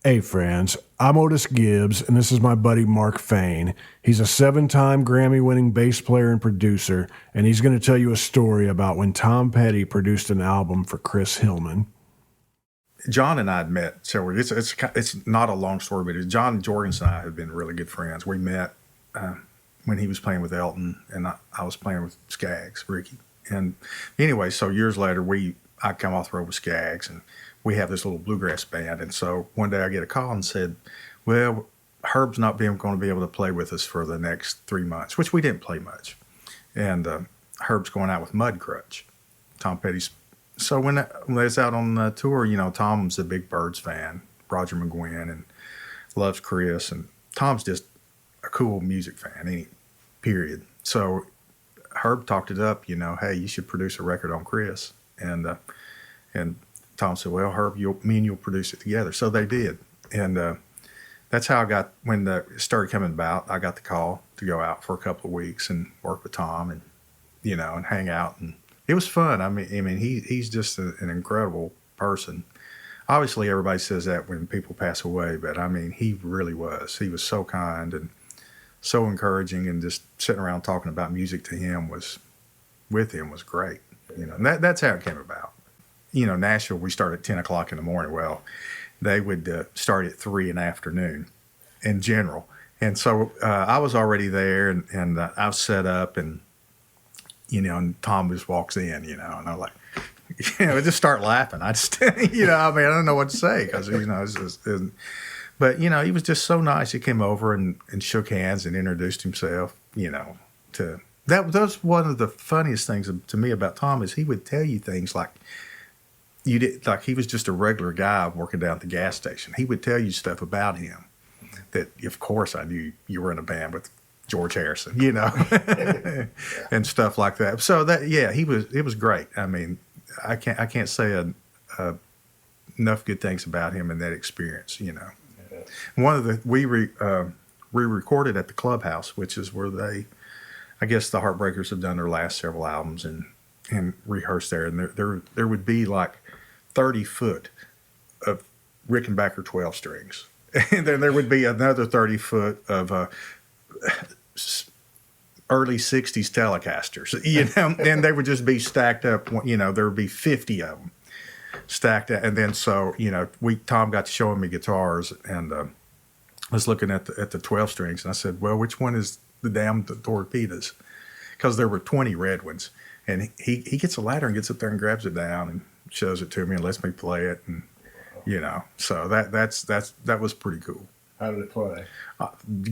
Hey friends, I'm Otis Gibbs, and this is my buddy Mark Fain. He's a 7-time Grammy-winning bass player and producer, and he's going to tell you a story about when Tom Petty produced an album for Chris Hillman. John and I had met several. It's not a long story, but John Jorgensen and I have been really good friends. We met when he was playing with Elton, and I was playing with Skaggs, Ricky. And anyway, so years later, I come off the road with Skaggs, and we have this little bluegrass band. And so one day I get a call and said, well, Herb's not going to be able to play with us for the next 3 months, which we didn't play much. And Herb's going out with Mudcrutch, Tom Petty's. So when I was out on the tour, Tom's a big Byrds fan, Roger McGuinn, and loves Chris. And Tom's just a cool music fan, period. So Herb talked it up, hey, you should produce a record on Chris. And Tom said, well, Herb, me and you'll produce it together. So they did. And that's how when it started coming about, I got the call to go out for a couple of weeks and work with Tom and, and hang out. And it was fun. I mean, he's just an incredible person. Obviously, everybody says that when people pass away, but I mean, he really was. He was so kind and so encouraging, and just sitting around talking about music to him was great. And that's how it came about. Nashville, we started at 10 o'clock in the morning. Well, they would start at 3 in the afternoon in general. And so I was already there, and I was set up, and, and Tom just walks in, and I'm like, I just start laughing. I just, I don't know what to say because, but, he was just so nice. He came over and shook hands and introduced himself, that was one of the funniest things to me about Tom is he would tell you things like, he was just a regular guy working down at the gas station. He would tell you stuff about him that, of course, I knew you were in a band with George Harrison, and stuff like that. So it was great. I mean, I can't say enough good things about him and that experience. One of we recorded at the Clubhouse, which is where I guess the Heartbreakers have done their last several albums and rehearsed there. And there would be like 30 foot of Rickenbacker 12 strings. And then there would be another 30 foot of early 60s Telecasters, and they would just be stacked up. There would be 50 of them stacked up. And then so, Tom got to showing me guitars, and I was looking at the 12 strings, and I said, well, which one is the damn torpedoes? Because there were 20 red ones. And he gets a ladder and gets up there and grabs it down and shows it to me and lets me play it, and so that was pretty cool. How did it play?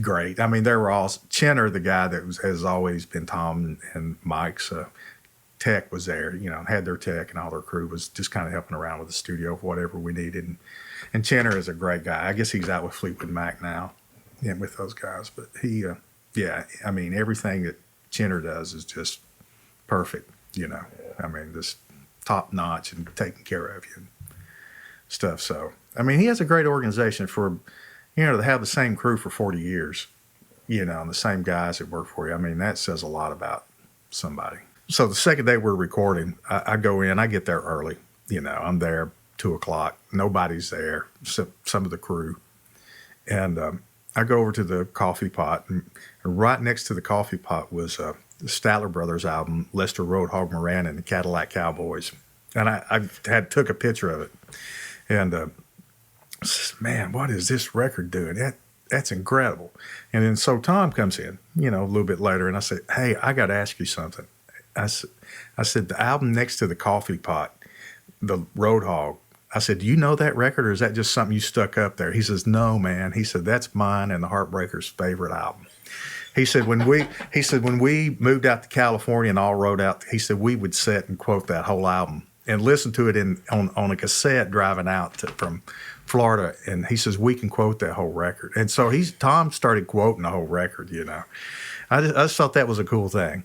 Great. I mean, there were all Chenner, the guy that has always been Tom and Mike's tech, was there. Had their tech, and all their crew was just kind of helping around with the studio for whatever we needed. And Chenner is a great guy. I guess he's out with Fleetwood Mac now, and with those guys. But he, I mean, everything that Chenner does is just perfect, I mean, just top notch and taking care of you and stuff. So, I mean, he has a great organization for, to have the same crew for 40 years, and the same guys that work for you. I mean, that says a lot about somebody. So the second day we're recording, I go in, I get there early, I'm there 2 o'clock. Nobody's there except some of the crew. And I go over to the coffee pot, and right next to the coffee pot was the Statler Brothers album, Lester Roadhog Moran and the Cadillac Cowboys. And I took a picture of it. And man, what is this record doing? That's incredible. And then so Tom comes in, a little bit later, and I said, hey, I got to ask you something. I said, the album next to the coffee pot, the Roadhog, I said, do you know that record, or is that just something you stuck up there? He says, no, man. He said, that's mine and the Heartbreakers' favorite album. He said, when we moved out to California and all rode out, he said, we would sit and quote that whole album and listen to it on a cassette driving out from Florida. And he says, we can quote that whole record. And so Tom started quoting the whole record, I just thought that was a cool thing,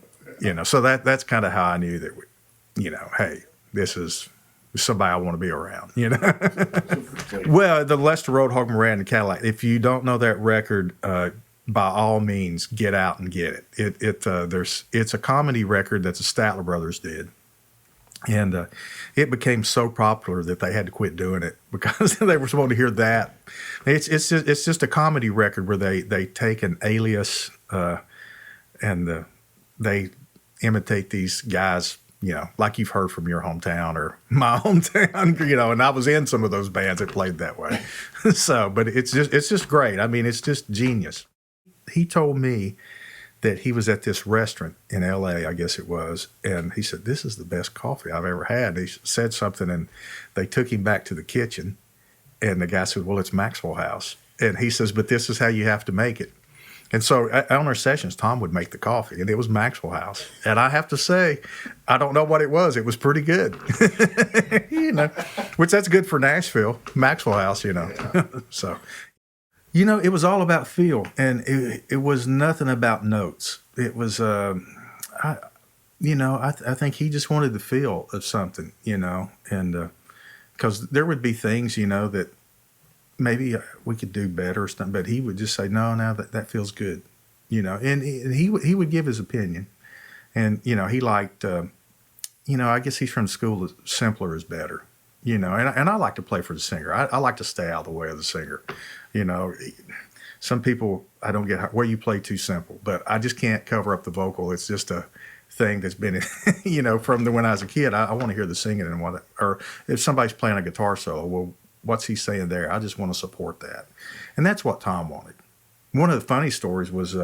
so that's kind of how I knew that, hey, this is somebody I want to be around, Well, the Lester Roadhog Moran and Cadillac, if you don't know that record, by all means, get out and get it. It's a comedy record that the Statler Brothers did. And it became so popular that they had to quit doing it because they were supposed to hear that. It's just a comedy record where they take an alias and they imitate these guys, like you've heard from your hometown or my hometown, and I was in some of those bands that played that way. So, but it's just great. I mean, it's just genius. He told me that he was at this restaurant in LA, I guess it was, and he said, "This is the best coffee I've ever had." He said something, and they took him back to the kitchen, and the guy said, "Well, it's Maxwell House." And he says, "But this is how you have to make it." And so on our sessions, Tom would make the coffee, and it was Maxwell House. And I have to say, I don't know what it was. It was pretty good, which that's good for Nashville, Maxwell House, So, it was all about feel, and it was nothing about notes. It was, I think he just wanted the feel of something, and because there would be things, that maybe we could do better or something, but he would just say, no, that feels good, and he would give his opinion. And, he liked, I guess he's from the school that simpler is better, and I like to play for the singer. I like to stay out of the way of the singer. Some people, I don't get where you play too simple, but I just can't cover up the vocal. It's just a thing that's been, from when I was a kid. I want to hear the singing and or if somebody's playing a guitar solo, well, what's he saying there? I just want to support that. And that's what Tom wanted. One of the funny stories was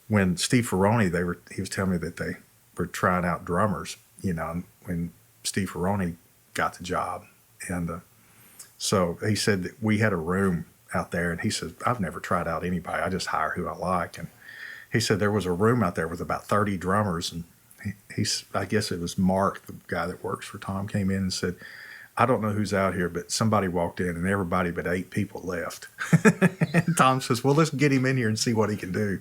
when Steve Ferrone, he was telling me that they were trying out drummers, when Steve Ferrone got the job. And so he said that we had a room out there, and he said, I've never tried out anybody. I just hire who I like. And he said there was a room out there with about 30 drummers. And I guess it was Mark, the guy that works for Tom, came in and said, I don't know who's out here, but somebody walked in and everybody but 8 people left. And Tom says, well, let's get him in here and see what he can do.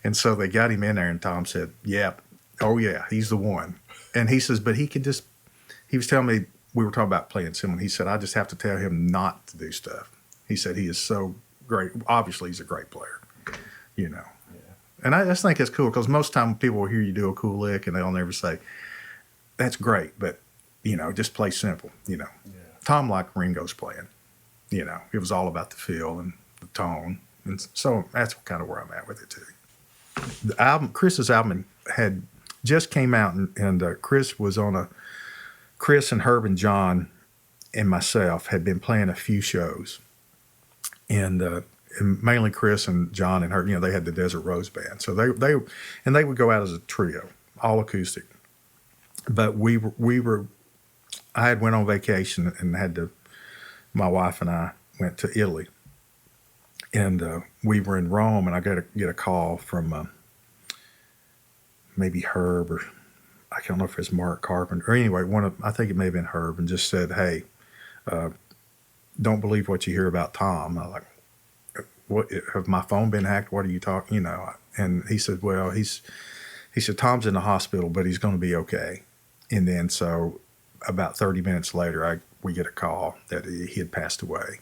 And so they got him in there, and Tom said, yeah, he's the one. And he says, but he was telling me, we were talking about playing Hillman. He said, I just have to tell him not to do stuff. He said, he is so great. Obviously, he's a great player, Yeah. And I just think it's cool because most time people will hear you do a cool lick and they'll never say, that's great, but just play simple, Yeah. Tom liked Ringo's playing, it was all about the feel and the tone. And so that's kind of where I'm at with it too. The album, Chris's album had just came out, and Chris was on Chris and Herb and John and myself had been playing a few shows. And mainly Chris and John and Herb, they had the Desert Rose Band. So they would go out as a trio, all acoustic. But I had went on vacation and my wife and I went to Italy, and we were in Rome, and I got to get a call from maybe Herb, or I don't know if it's Mark Carpenter, or anyway, I think it may have been Herb, and just said, hey, don't believe what you hear about Tom. I'm like, what, have my phone been hacked? What are you talking, And he said, well, he said, Tom's in the hospital, but he's going to be okay. And then so about 30 minutes later, we get a call that he had passed away.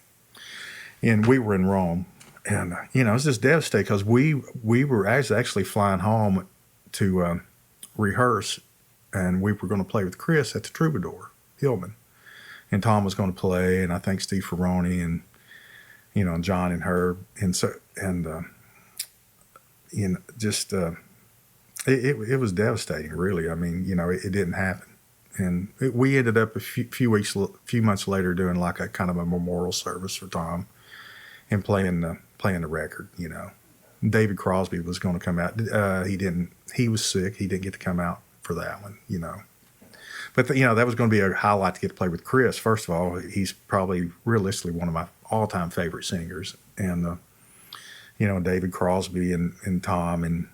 And we were in Rome, and, it was just devastating because we were actually flying home to rehearse, and we were going to play with Chris at the Troubadour, Hillman. And Tom was going to play, and I think Steve Ferrone and, and John and Herb. And so, just, it was devastating, really. I mean, it didn't happen. And we ended up a few months later doing like a kind of a memorial service for Tom and playing the record, David Crosby was going to come out. He was sick. He didn't get to come out for that one, But, that was going to be a highlight to get to play with Chris. First of all, he's probably realistically one of my all-time favorite singers. And, David Crosby and Tom and,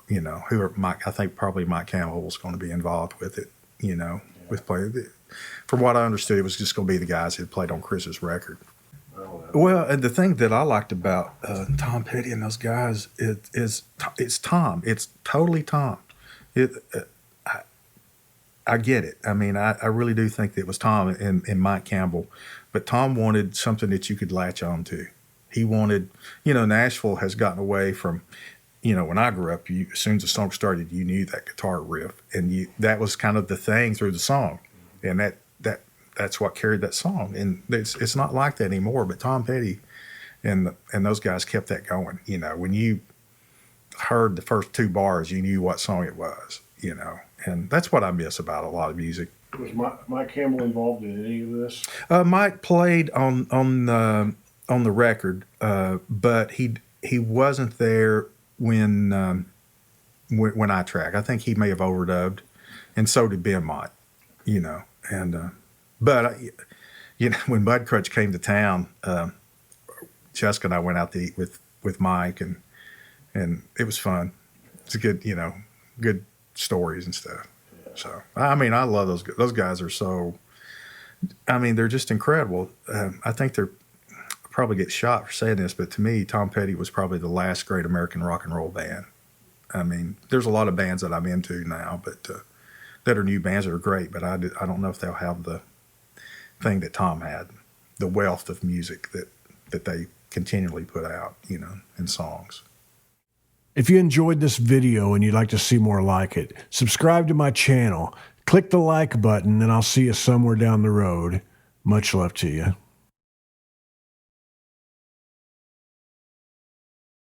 I think probably Mike Campbell was going to be involved with it, with playing. From what I understood, it was just going to be the guys that played on Chris's record. Well, and the thing that I liked about Tom Petty and those guys is it's Tom. It's totally Tom. I get it. I mean, I really do think that it was Tom and Mike Campbell. But Tom wanted something that you could latch on to. He wanted, Nashville has gotten away from, when I grew up, as soon as the song started, you knew that guitar riff, and that was kind of the thing through the song, and that's what carried that song. And it's not like that anymore. But Tom Petty and those guys kept that going. When you heard the first two bars, you knew what song it was. And that's what I miss about a lot of music. Was Mike Campbell involved in any of this? Mike played on the record, but he wasn't there when I tracked. I think he may have overdubbed, and so did Ben Mott. And but when Bud Crutch came to town, Jessica and I went out to eat with Mike, and it was fun. It's a good stories and stuff. So, I mean, I love those guys are so, I mean, they're just incredible. I think they're probably get shot for saying this, but to me, Tom Petty was probably the last great American rock and roll band. I mean, there's a lot of bands that I'm into now, but that are new bands that are great, but I don't know if they'll have the thing that Tom had, the wealth of music that they continually put out, in songs. If you enjoyed this video and you'd like to see more like it, subscribe to my channel, click the like button, and I'll see you somewhere down the road. Much love to you.